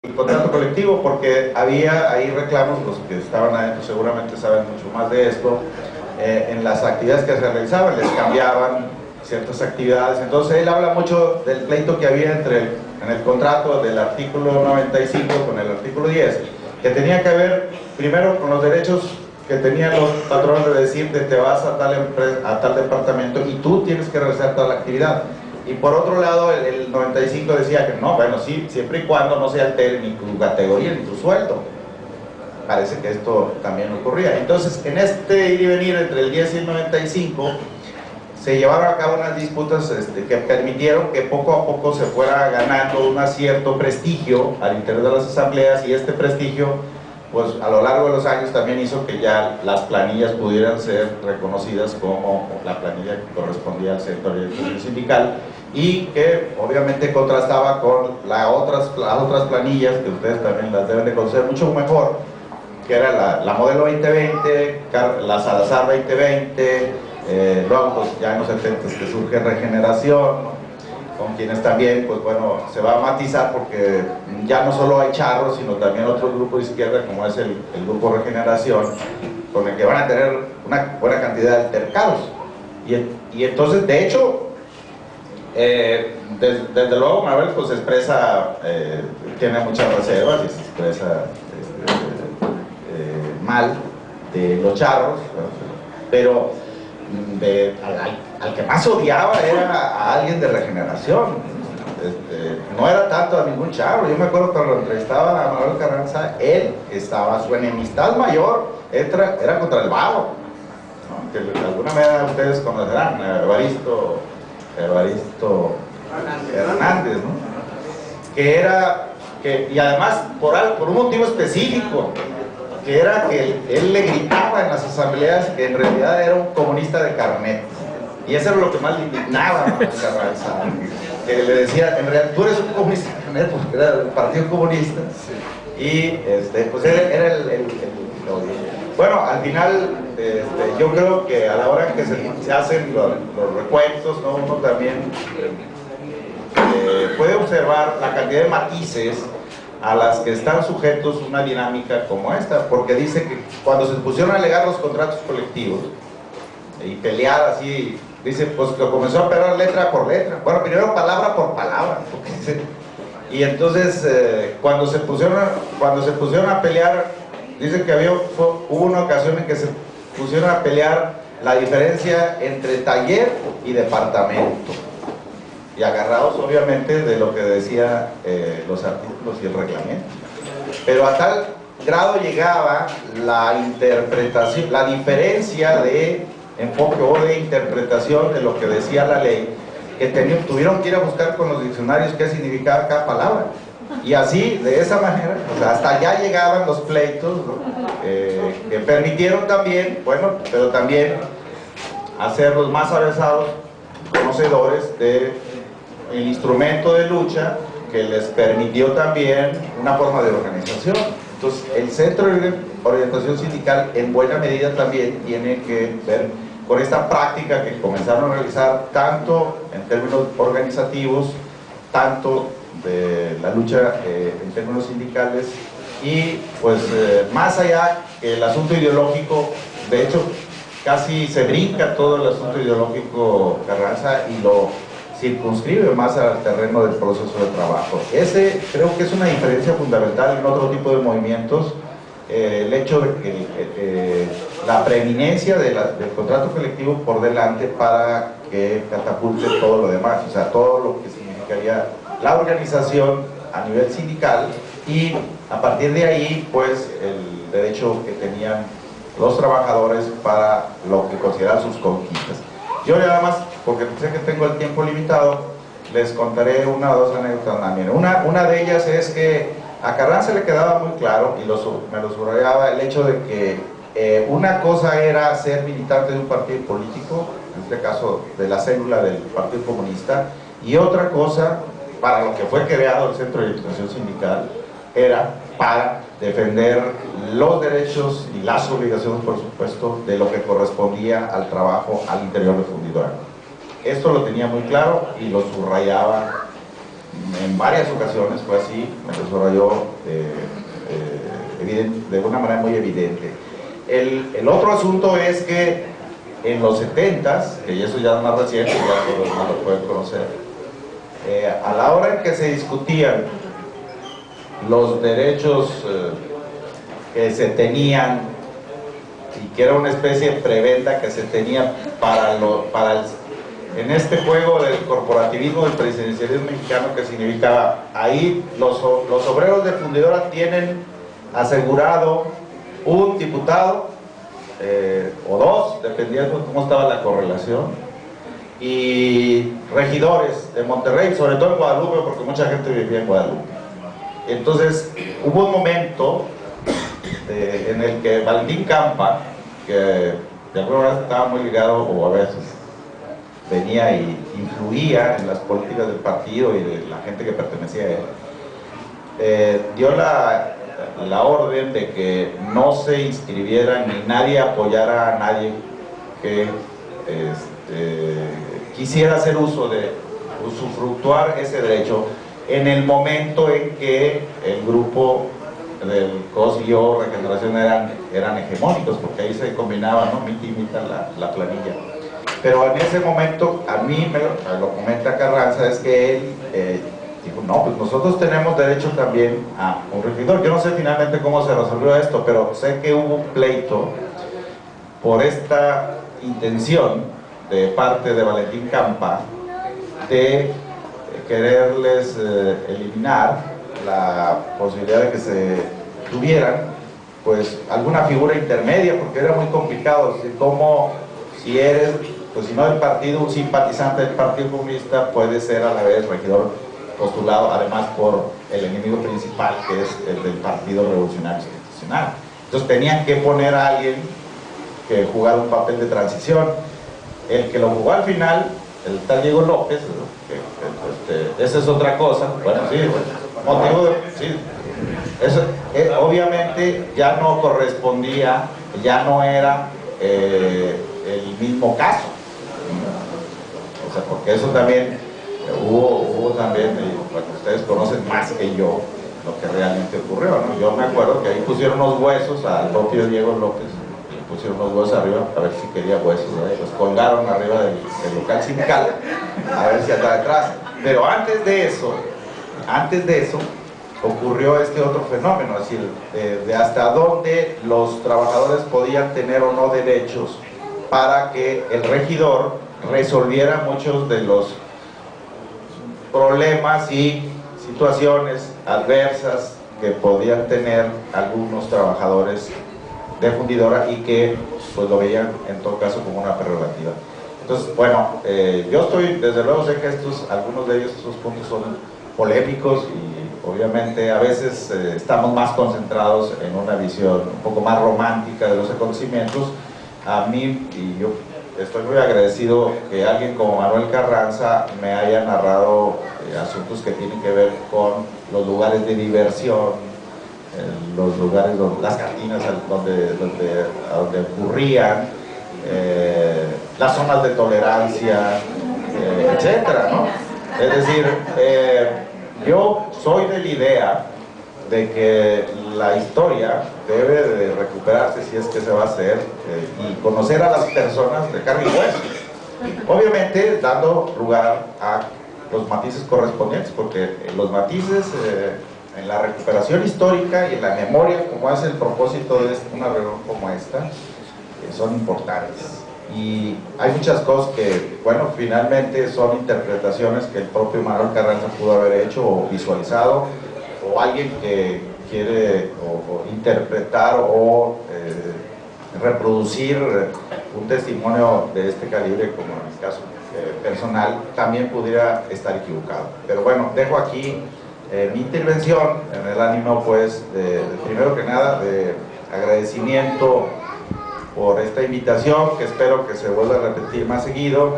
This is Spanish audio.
el contrato colectivo, porque había ahí reclamos, los que estaban adentro seguramente saben mucho más de esto, en las actividades que se realizaban, les cambiaban ciertas actividades. Entonces él habla mucho del pleito que había en el contrato del artículo 95 con el artículo 10, que tenía que ver primero con los derechos que tenían los patrones de decirte te vas a tal empresa, a tal departamento y tú tienes que realizar toda la actividad. Y por otro lado, el 95 decía que no, bueno, sí, siempre y cuando no se altere ni tu categoría ni tu sueldo. Parece que esto también ocurría. Entonces, en este ir y venir entre el 10 y el 95, se llevaron a cabo unas disputas que permitieron que poco a poco se fuera ganando un cierto prestigio al interior de las asambleas, y este prestigio, pues a lo largo de los años también hizo que ya las planillas pudieran ser reconocidas como la planilla que correspondía al sector sindical, y que obviamente contrastaba con las otras planillas que ustedes también las deben de conocer mucho mejor, que era la Modelo 2020, la Salazar 2020, luego pues ya en los 70 que surge Regeneración, ¿no? Con quienes también, pues bueno, se va a matizar porque ya no solo hay charros, sino también otro grupo de izquierda como es el grupo Regeneración, con el que van a tener una buena cantidad de altercados. Y entonces, de hecho, desde luego Manuel pues expresa, tiene muchas reservas y se expresa mal de los charros, pero al que más odiaba era a alguien de Regeneración. No era tanto a ningún charro. Yo me acuerdo cuando lo entrevistaba a Manuel Carranza, él estaba, su enemistad mayor era contra el Vago, ¿no? Que de alguna manera ustedes conocerán, Evaristo Hernández, ¿no? Y además por un motivo específico, que era que él le gritaba en las asambleas que en realidad era un comunista de carnet, y eso era lo que más le indignaba a Manuel Carranza, que le decía, en realidad tú eres un comunista de carnet porque era del Partido Comunista, y pues era el bueno, al final yo creo que a la hora que se hacen los recuentos, ¿no? Uno también puede observar la cantidad de matices a las que están sujetos una dinámica como esta, porque dice que cuando se pusieron a alegar los contratos colectivos y pelear así, dice, pues lo comenzó a pelear letra por letra, bueno, primero palabra por palabra, y entonces cuando se pusieron a pelear, dice que hubo una ocasión en que se pusieron a pelear la diferencia entre taller y departamento, y agarrados obviamente de lo que decía los artículos y el reglamento. Pero a tal grado llegaba la interpretación, la diferencia de enfoque o de interpretación de lo que decía la ley, que tuvieron que ir a buscar con los diccionarios qué significaba cada palabra. Y así, de esa manera, o sea, hasta allá llegaban los pleitos, ¿no? Que permitieron también, bueno, pero también hacerlos más avesados, conocedores del instrumento de lucha, que les permitió también una forma de organización. Entonces, el Centro de Orientación Sindical en buena medida también tiene que ver con esta práctica que comenzaron a realizar tanto en términos organizativos, tanto de la lucha en términos sindicales, y pues más allá que el asunto ideológico. De hecho, casi se brinca todo el asunto ideológico Carranza y lo circunscribe más al terreno del proceso de trabajo. Ese creo que es una diferencia fundamental en otro tipo de movimientos, el hecho de que la preeminencia del contrato colectivo por delante para que catapulte todo lo demás, o sea, todo lo que significaría la organización a nivel sindical, y a partir de ahí pues el derecho que tenían los trabajadores para lo que consideran sus conquistas. Yo nada más, porque sé que tengo el tiempo limitado, les contaré una o dos anécdotas también. Una de ellas es que a Carranza le quedaba muy claro, y me lo subrayaba, el hecho de que una cosa era ser militante de un partido político, en este caso de la célula del Partido Comunista, y otra cosa, para lo que fue creado el Centro de Orientación Sindical, era para defender los derechos y las obligaciones, por supuesto, de lo que correspondía al trabajo al interior de Fundidora. Esto lo tenía muy claro y lo subrayaba en varias ocasiones fue así, me lo subrayó de una manera muy evidente. El otro asunto es que en los 70s, que eso ya es más reciente, ya todos no lo pueden conocer, a la hora en que se discutían los derechos que se tenían y que era una especie de preventa que se tenía en este juego del corporativismo, del presidencialismo mexicano, que significaba, ahí los obreros de Fundidora tienen asegurado un diputado o dos, dependiendo de cómo estaba la correlación, y regidores de Monterrey, sobre todo en Guadalupe, porque mucha gente vivía en Guadalupe. Entonces hubo un momento en el que Valentín Campa, que de alguna manera estaba muy ligado, o a veces venía y influía en las políticas del partido y de la gente que pertenecía a él, dio la orden de que no se inscribiera ni nadie apoyara a nadie que quisiera hacer uso de usufructuar ese derecho en el momento en que el grupo del COS y O Regeneración eran hegemónicos, porque ahí se combinaba, ¿no? Mita la planilla. Pero en ese momento, a mí me lo comenta Carranza, es que él dijo, no, pues nosotros tenemos derecho también a un regidor. Yo no sé finalmente cómo se resolvió esto, pero sé que hubo un pleito por esta intención de parte de Valentín Campa de quererles eliminar la posibilidad de que se tuvieran pues alguna figura intermedia, porque era muy complicado, como si eres, pues si no del partido, un simpatizante del Partido Comunista, puede ser a la vez regidor postulado, además por el enemigo principal, que es el del Partido Revolucionario Institucional. Entonces tenían que poner a alguien que jugara un papel de transición. El que lo jugó al final, el tal Diego López, esa es otra cosa, bueno, sí, motivo de, sí, eso, obviamente ya no correspondía, ya no era el mismo caso, o sea, porque eso también hubo también, bueno, ustedes conocen más que yo lo que realmente ocurrió, ¿no? Yo me acuerdo que ahí pusieron unos huesos al propio Diego López, le pusieron unos huesos arriba a ver si quería huesos, ¿verdad? Y los colgaron arriba del local sindical a ver si andaba detrás. Pero antes de eso ocurrió este otro fenómeno, es decir, de hasta dónde los trabajadores podían tener o no derechos para que el regidor resolviera muchos de los problemas y situaciones adversas que podían tener algunos trabajadores de Fundidora y que pues lo veían en todo caso como una prerrogativa. Entonces, bueno, yo estoy, desde luego sé que algunos de ellos, esos puntos son polémicos y obviamente a veces estamos más concentrados en una visión un poco más romántica de los acontecimientos. A mí, y yo estoy muy agradecido que alguien como Manuel Carranza me haya narrado asuntos que tienen que ver con los lugares de diversión, los lugares, las cantinas donde ocurrían, las zonas de tolerancia, etcétera, ¿no? Es decir, yo soy de la idea de que la historia debe de recuperarse, si es que se va a hacer, y conocer a las personas de carne y hueso, obviamente dando lugar a los matices correspondientes, porque los matices en la recuperación histórica y en la memoria, como es el propósito de una reunión como esta, son importantes. Y hay muchas cosas que, bueno, finalmente son interpretaciones que el propio Manuel Carranza pudo haber hecho o visualizado, o alguien que quiere o interpretar o reproducir un testimonio de este calibre, como en mi caso personal, también pudiera estar equivocado. Pero bueno, dejo aquí mi intervención en el ánimo, pues, primero que nada, de agradecimiento por esta invitación, que espero que se vuelva a repetir más seguido,